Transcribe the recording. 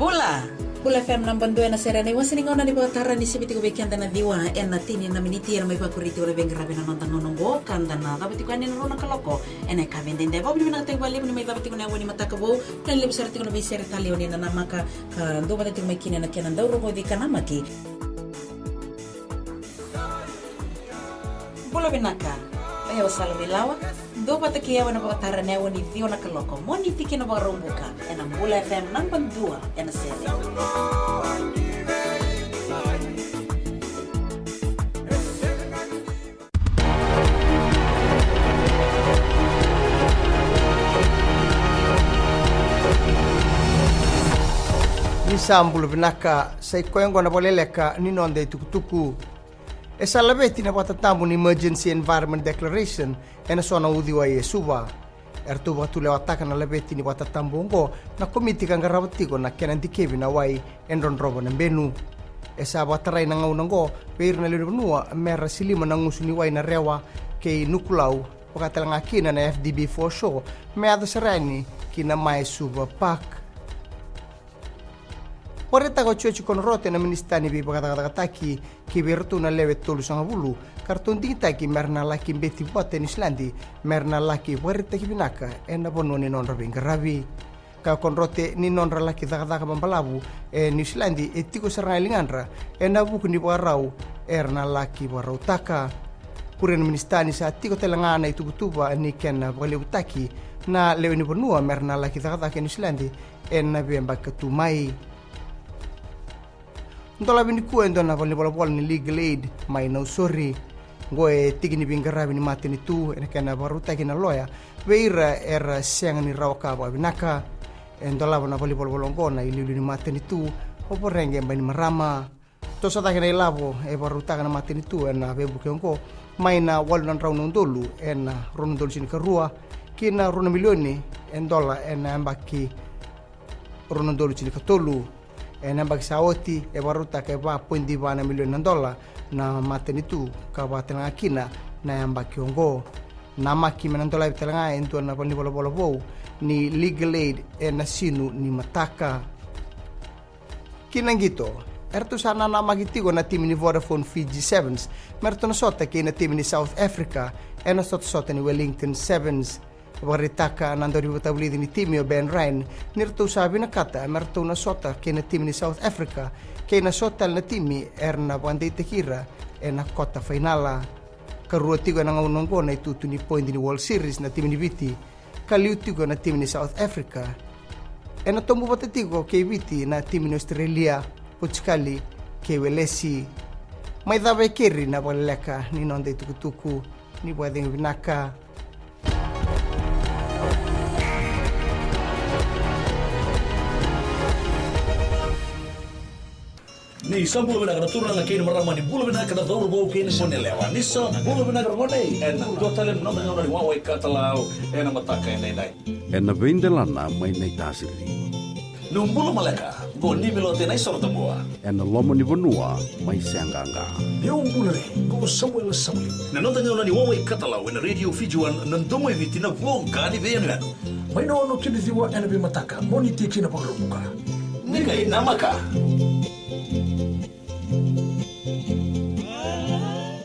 Bula FM nambandua na serena iwan siningaw di bawah ni sibiti ko bekian dana diwa ena tini na miniti na may pakuriti wala beng grabe na nonton nonongo kanda na dapat ko anin rona kaloko ena kaben den deba bili na bali ni may dapat ko na wani matakabo kan le besar ko na bisir tali oni na maka do bata ko may kina na kenan daw ro di kana maki Bula binaka ayo sala bilawa do bata kia wana bawah na wani dio na kaloko moni tiki na barumbuka ena Bula FM nambandua ena serena Sambulu binaka sai koengo na boleleka ni nonde tukutuku e salabeti na patatambu ni Emergency Environment Declaration e na sona udiwa yesuba ertu batu lewataka na labeti ni patatambu ngo na komiti kangarawatiko na kenantikevi na wai endron robo na benu e sabatarai na ngaunango peir na lelunua mera silima na ngusu ni wai na rewa kei nukulau wakatelanga kina na FDB for show meada serani kina mai suba pak Wareta ko chuchu kon rote na ministani bi bagata-taki ki bertu na lewe tolu sanga bulu karton dita ki merna laki beti buat en Islandi merna laki wareta ki binaka ena bono ni non rabi ngarabi ka kon rote ni non laki daga mambalabu en Islandi etiko serna linganra ena buku ni warau erna laki warau taka kuren ministani sa tiko telangana itu butuba ni ken bole utaki na lewe ni bonua merna laki daga en Islandi ena bemba ketumai Ntola bini kuendo na vali bola ni legal aid mai no sorry ngoe tigini bingarabi ni mati ni tu ena kana baruta kina loya veira era siang ni rawaka ba binaka endola na vali bola ngona ili ni mati ni tu opo renge mbani marama to sata kena ilabo e baruta kana mati ni tu ena bebu kengo mai na walunan raunu ndolu ena ronu ndolu sini karua kina rona milioni endola ena mbaki ronu ndolu sini katolu nambag saoti e baruta ke ba poindi bana milion ng dola na maten itu ka batang akina na yambag kiongo na maki manandola bitalanga ento na poni bolo ni legal aid e nasinu ni mataka kinangito erto sana na magitigo na team ni Vodafone Fiji Sevens merto na sota ke na team ni South Africa e na sota ni Wellington Sevens Waritaka nandori butabuli ni timio Ben Ryan nirto sabi na kata merto na sota kena tim ni South Africa kena sota na timi erna bandai tekira na kota finala karua tigo na ngaunonggo na itutu ni point ni World Series na tim ni Viti kaliu tigo na tim ni South Africa na tombu batatigo kay Viti na tim ni Australia puchkali kay Welesi may dabe kiri na baleka ni nonde tukutuku ni pwedeng binaka Ni sambulo binaga turna na kini marama ni bulo binaga na dawro bo kini sone lewa ni sambulo binaga ngone en totalem no ngona ni wawe katalau en mataka en nai en vendelana mai nei tasiri no bulo maleka go ni milote nai sorta boa en lomo ni bonua mai sanganga eu bulo go Samuel Samuli na nota ngona ni wawe katalau en radio Fijuan nandomo evitina vonga ni vena mai no kini diwa en be mataka moni tiki na pagruka ni kai namaka